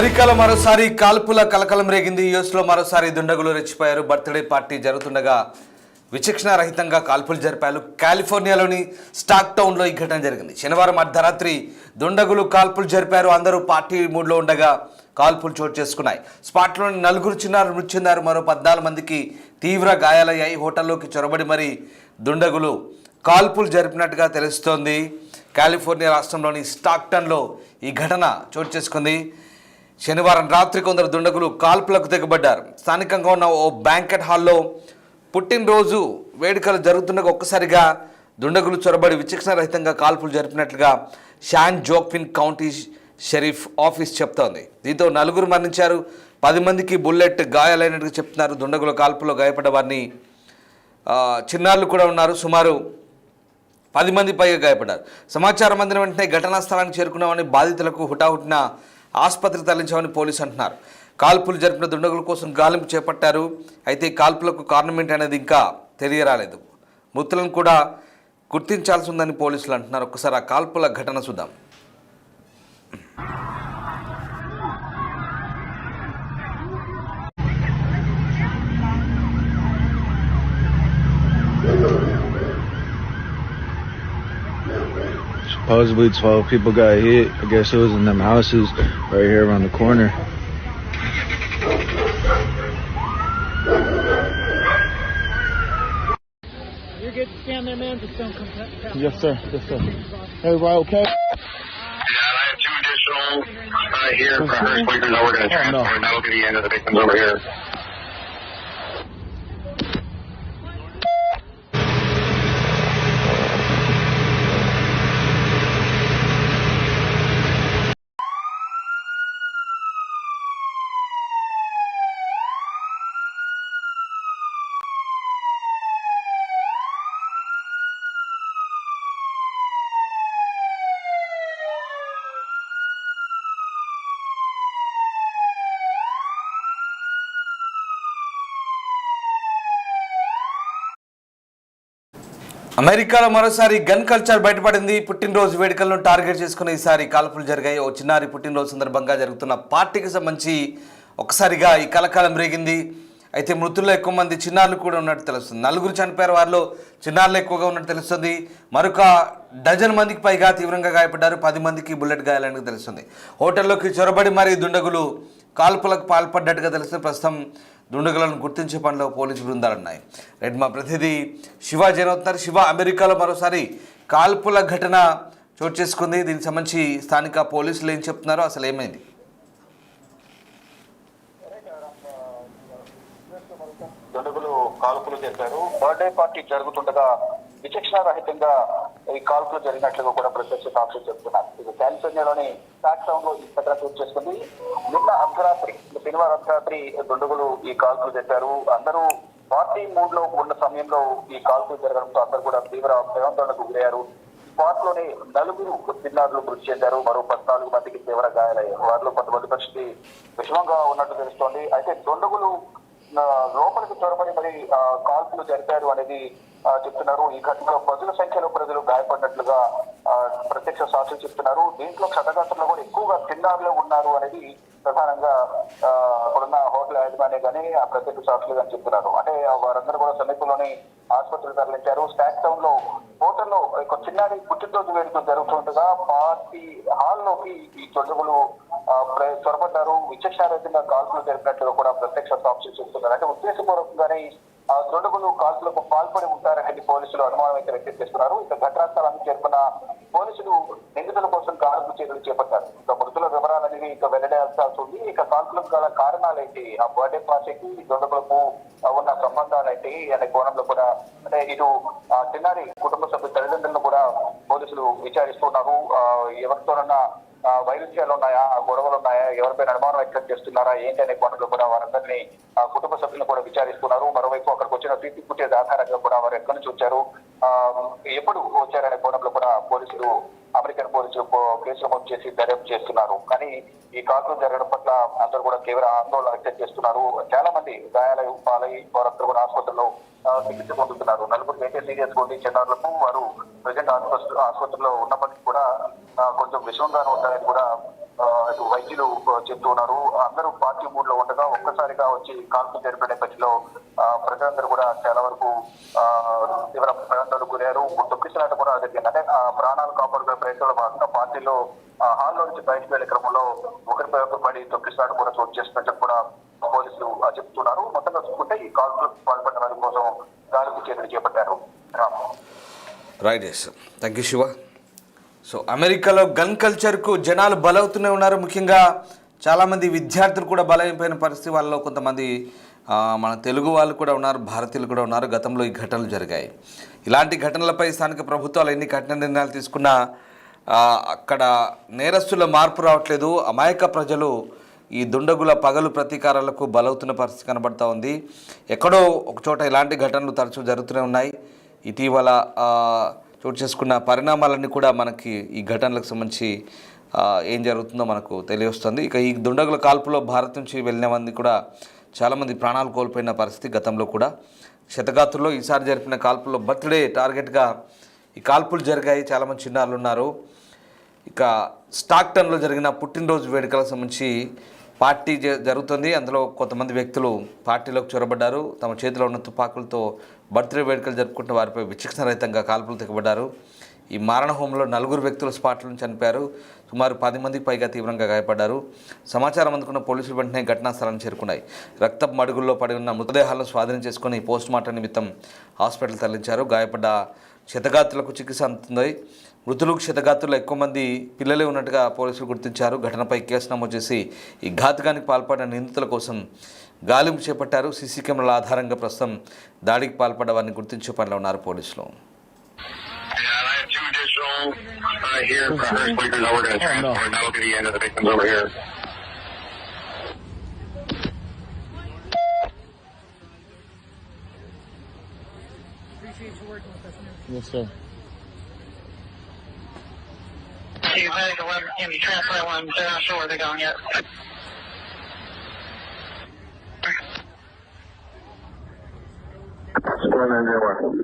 అమెరికాలో మరోసారి కాల్పుల కలకలం రేగింది. యుఎస్లో మరోసారి దుండగులు రెచ్చిపోయారు. బర్త్డే పార్టీ జరుగుతుండగా విచక్షణ రహితంగా కాల్పులు జరిపారు. కాలిఫోర్నియాలోని స్టాక్ టౌన్లో ఈ ఘటన జరిగింది. శనివారం అర్ధరాత్రి దుండగులు కాల్పులు జరిపారు. అందరూ పార్టీ మూడ్లో ఉండగా కాల్పులు చోటు చేసుకున్నాయి. స్పాట్లోని 4 చిన్నారులు మృతి చెందారు. మరో 14 మందికి తీవ్ర గాయాలయ్యాయి. హోటల్లోకి చొరబడి మరీ దుండగులు కాల్పులు జరిపినట్టుగా తెలుస్తోంది. కాలిఫోర్నియా రాష్ట్రంలోని స్టాక్టన్లో ఈ ఘటన చోటు చేసుకుంది. శనివారం రాత్రి కొందరు దుండగులు కాల్పులకు తెగబడ్డారు. స్థానికంగా ఉన్న ఓ బ్యాంకెట్ హాల్లో పుట్టినరోజు వేడుకలు జరుగుతుండగా ఒక్కసారిగా దుండగులు చొరబడి విచక్షణ రహితంగా కాల్పులు జరిపినట్లుగా San Joaquin county sheriff office చెప్తోంది. దీంతో 4 మరణించారు. 10 మందికి బుల్లెట్ గాయాలైనట్టుగా చెప్తున్నారు. దుండగుల కాల్పులో గాయపడ్డ వారిని చిన్నారులు కూడా ఉన్నారు. సుమారు 10 మంది పైగా గాయపడ్డారు. సమాచారం అందిన వెంటనే ఘటనా స్థలానికి చేరుకున్నామని, బాధితులకు హుటాహుటిన ఆసుపత్రికి తరలించామని పోలీసు అంటున్నారు. కాల్పులు జరిపిన దుండగుల కోసం గాలింపు చేపట్టారు. అయితే ఈ కాల్పులకు కారణం ఏంటనేది ఇంకా తెలియరాలేదు. మృతులను కూడా గుర్తించాల్సి ఉందని పోలీసులు అంటున్నారు. ఒకసారి ఆ కాల్పుల ఘటన చూద్దాం. Supposedly 12 people got hit. I guess it was in them houses right here around the corner. You're good to stand there, man. Just don't come back. Yes, sir. Yes, sir. Everybody okay? Yeah, I have 2 additional here for her sleepers that we're going to transfer, and that'll be the end of the victims over here. అమెరికాలో మరోసారి gun culture బయటపడింది. పుట్టినరోజు వేడుకలను target చేసుకుని ఈసారి కాల్పులు జరిగాయి. ఓ చిన్నారి పుట్టినరోజు సందర్భంగా జరుగుతున్న పార్టీకి సంబంధించి ఒకసారిగా ఈ కలకాలం రేగింది. అయితే మృతుల్లో ఎక్కువ మంది చిన్నారులు కూడా ఉన్నట్టు తెలుస్తుంది. 4 చనిపోయారు. వారిలో చిన్నారులు ఎక్కువగా ఉన్నట్టు తెలుస్తుంది. మరొక 12 మందికి పైగా తీవ్రంగా గాయపడ్డారు. 10 మందికి బుల్లెట్ గాయాలని తెలుస్తుంది. హోటల్లోకి చొరబడి మరీ దుండగులు కాల్పులకు పాల్పడ్డట్టుగా తెలుస్తుంది. ప్రస్తుతం దుండగులను గుర్తించే పనిలో పోలీసు బృందాలు ఉన్నాయి. రైట్, మా ప్రతినిధి శివ జైనవుతున్నారు. శివ, అమెరికాలో మరోసారి కాల్పుల ఘటన చోటు చేసుకుంది. దీనికి సంబంధించి స్థానిక పోలీసులు ఏం చెప్తున్నారు, అసలు ఏమైంది? దుండగులు కాల్పులు జరిపారు. బర్త్డే పార్టీ జరుగుతుండగా విచక్షణ రహితంగా ఈ కాల్పులు జరిగినట్లుగా కూడా ప్రత్యక్ష సాక్షులు చెప్తున్నారు. ఇది కాలిఫోర్నియాలోని స్టాక్ టౌన్ లో ఈ ఘటన చోటు చేసుకుంది. శనివారం అర్ధరాత్రి దుండగులు ఈ కాల్పులు జరిపారు. అందరూ పార్టీ మూడ్ లో ఉన్న సమయంలో ఈ కాల్పులు జరగడంతో అందరూ కూడా తీవ్ర భయాందోళనకు గురయ్యారు. స్పాట్ లోనే 4 చిన్నారులు మృతి చెందారు. మరో 14 మందికి తీవ్ర గాయాలయ్యారు. వారిలో కొంతమంది పరిస్థితి విషమంగా ఉన్నట్టు తెలుస్తోంది. అయితే దుండగులు లోపలికి చొరబడి మరి కాల్పులు జరిపారు అనేది చెప్తున్నారు. ఈ ఘటనలో పదుల సంఖ్యలో ప్రజలు గాయపడినట్లుగా ప్రత్యక్ష సాక్షులు చెప్తున్నారు. దీంట్లో క్షతగాత్రులు కూడా ఎక్కువగా చిన్నారులే ఉన్నారు అనేది ప్రధానంగా అక్కడున్న హోటల్ యాజమాన్య కానీ ఆ ప్రత్యక్ష సాక్షులు కానీ చెప్తున్నారు. అంటే వారందరూ కూడా సమీపంలోని ఆసుపత్రికి తరలించారు. స్టాక్ టౌన్ లో హోటల్లో ఒక చిన్నారి పుట్టినరోజు వేడుక జరుగుతుండగా పార్టీ హాల్లోకి ఈ దుండగులు చొరబడ్డారు. విచక్షణారహితంగా కాల్పులు జరిపినట్లుగా కూడా ప్రత్యక్ష సాక్షులు చెప్తున్నారు. అంటే ఉద్దేశపూర్వకంగానే దుండగులు కాల్పులకు పాల్పడి ఉంటారనేది పోలీసులు అనుమానం అయితే వ్యక్తం చేస్తున్నారు. ఇక ఘటనా స్థలానికి చేరుకున్న పోలీసులు నిందితుల కోసం గాలింపు చర్యలు చేపట్టారు. ఇక మృతుల వివరాలనేవి ఇక వెల్లడించాల్సి ఉంది. ఇక కాల్పులకు గల కారణాలేంటి, ఆ బర్త్డే పార్టీకి దుండగులకు ఉన్న సంబంధాలేంటి అనే కోణంలో కూడా అంటే ఇటు చిన్నారి కుటుంబ సభ్యుల తల్లిదండ్రులను కూడా పోలీసులు విచారిస్తున్నారు. ఎవరితోనన్నా వైరుధ్యాలు ఉన్నాయా, గొడవలు ఉన్నాయా, ఎవరిపైన అనుమానం వ్యక్తం చేస్తున్నారా ఏంటి అనే కోణంలో కూడా వారందరినీ కుటుంబ సభ్యులను కూడా విచారిస్తున్నారు. మరోవైపు అక్కడికి వచ్చిన సీసీ ఫుటేజ్ ఆధారంగా కూడా వారు ఎక్కడి నుంచి వచ్చారు, ఎప్పుడు వచ్చారనే కోణంలో కూడా పోలీసులు అమెరికన్ పోలీసులు కేసులు నమోదు చేసి దర్యాప్తు చేస్తున్నారు. కానీ ఈ కాల్పులు జరగడం పట్ల అందరూ కూడా తీవ్ర ఆందోళన వ్యక్తం చేస్తున్నారు. చాలా మంది గాయాల పాలై వారందరూ కూడా ఆసుపత్రిలో చికిత్స పొందుతున్నారు. 4 అయితే సీరియస్ గా ఉంది. చిన్నారులకు వారు ప్రజెంట్ ఆసుపత్రిలో ఉన్నప్పటికీ కూడా కొంచెం విషమంగానే ఉంటారని కూడా అటు వైద్యులు చెప్తున్నారు. అందరూ పార్టీ మూడ్ లో ఉండగా ఒక్కసారిగా వచ్చి కాల్పులు జరిపే నేపథ్యంలో ప్రజలందరూ కూడా చాలా వరకు తీవ్ర ప్రయాణాలకు గురయ్యారు. తొక్కిసలాట కూడా జరిగింది. అంటే ప్రాణాలు కాపాడుకునే ప్రయత్నంలో భాగంగా పార్టీలో హాల్లో నుంచి బయటకు వెళ్లే క్రమంలో ఒకరిపై ఒకరు పడి తొక్కిసలాట కూడా చోటు చేసినట్టు కూడా పోలీసులు చెప్తున్నారు. మొత్తంగా చూసుకుంటే ఈ కాల్పులకు పాల్పడిన వారి కోసం గాలింపు చర్యలు చేపట్టారు. Right thank you Shiva. So అమెరికాలో గన్ కల్చర్కు జనాలు బలవుతూనే ఉన్నారు. ముఖ్యంగా చాలామంది విద్యార్థులు కూడా బలైపోయిన పరిస్థితి. వాళ్ళలో కొంతమంది మన తెలుగు వాళ్ళు కూడా ఉన్నారు, భారతీయులు కూడా ఉన్నారు. గతంలో ఈ ఘటనలు జరిగాయి. ఇలాంటి ఘటనలపై స్థానిక ప్రభుత్వాలు ఎన్ని కఠిన నిర్ణయాలు తీసుకున్నా అక్కడ నేరస్తుల మార్పు రావట్లేదు. అమాయక ప్రజలు ఈ దుండగుల పగలు ప్రతీకారాలకు బలవుతున్న పరిస్థితి కనబడుతూ ఉంది. ఎక్కడో ఒక చోట ఇలాంటి ఘటనలు తరచూ జరుగుతూనే ఉన్నాయి. ఇటీవల చోటు చేసుకున్న పరిణామాలన్నీ కూడా మనకి ఈ ఘటనలకు సంబంధించి ఏం జరుగుతుందో మనకు తెలియవస్తుంది. ఇక ఈ దుండగుల కాల్పులో భారత్ నుంచి వెళ్ళిన మంది కూడా చాలామంది ప్రాణాలు కోల్పోయిన పరిస్థితి. గతంలో కూడా శతగాత్రుల్లో ఈసారి జరిపిన కాల్పుల్లో బర్త్డే టార్గెట్గా ఈ కాల్పులు జరిగాయి. చాలామంది చిన్నారులు ఉన్నారు. ఇక స్టాక్టన్లో జరిగిన పుట్టినరోజు వేడుకలకు సంబంధించి పార్టీ జరుగుతుంది. అందులో కొంతమంది వ్యక్తులు పార్టీలోకి చొరబడ్డారు. తమ చేతిలో ఉన్న తుపాకులతో బర్త్డే వేడుకలు జరుపుకుంటున్న వారిపై విచక్షణ రహితంగా కాల్పులు తెగబడ్డారు. ఈ మారణహోమంలో 4 వ్యక్తులు స్పాట్లను చనిపోయారు. సుమారు 10 మందికి పైగా తీవ్రంగా గాయపడ్డారు. సమాచారం అందుకున్న పోలీసులు వెంటనే ఘటనా స్థలాన్ని చేరుకున్నాయి. రక్తపు మడుగుల్లో పడి ఉన్న మృతదేహాలను స్వాధీనం చేసుకుని పోస్టుమార్టం నిమిత్తం హాస్పిటల్ తరలించారు. గాయపడ్డ క్షతగాత్రులకు చికిత్స అందుతుంది. మృతులు క్షతగాత్రులు ఎక్కువ మంది పిల్లలే ఉన్నట్టుగా పోలీసులు గుర్తించారు. ఘటనపై కేసు నమోదు చేసి ఈ ఘాతుకానికి పాల్పడిన నిందితుల కోసం గాలింపు చేపట్టారు. సీసీ కెమెరాల ఆధారంగా ప్రస్తుతం దాడికి పాల్పడ్డ వారిని గుర్తించే పనిలో ఉన్నారు పోలీసులు. Here for Hurst Quakers, we're going to transport, and that'll be the end of the victims over here. Appreciate you working with us, man. Yes, sir. You better go over and transfer that one. They're not sure where they're going yet. Square 901.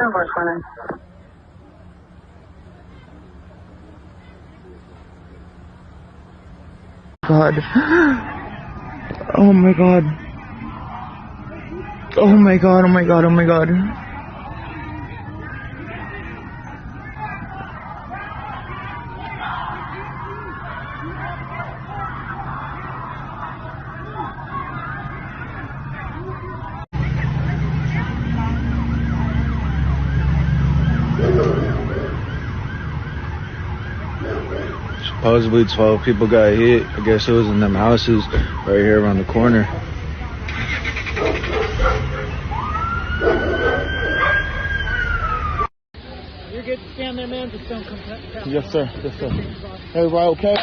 Over, Square. God. Oh my God. Oh my God, oh my God, oh my God. Supposedly 12 people got hit. I guess it was in them houses right here around the corner. You're good to scan them in, just don't come past. Yes, sir. Yes, sir. Everybody okay?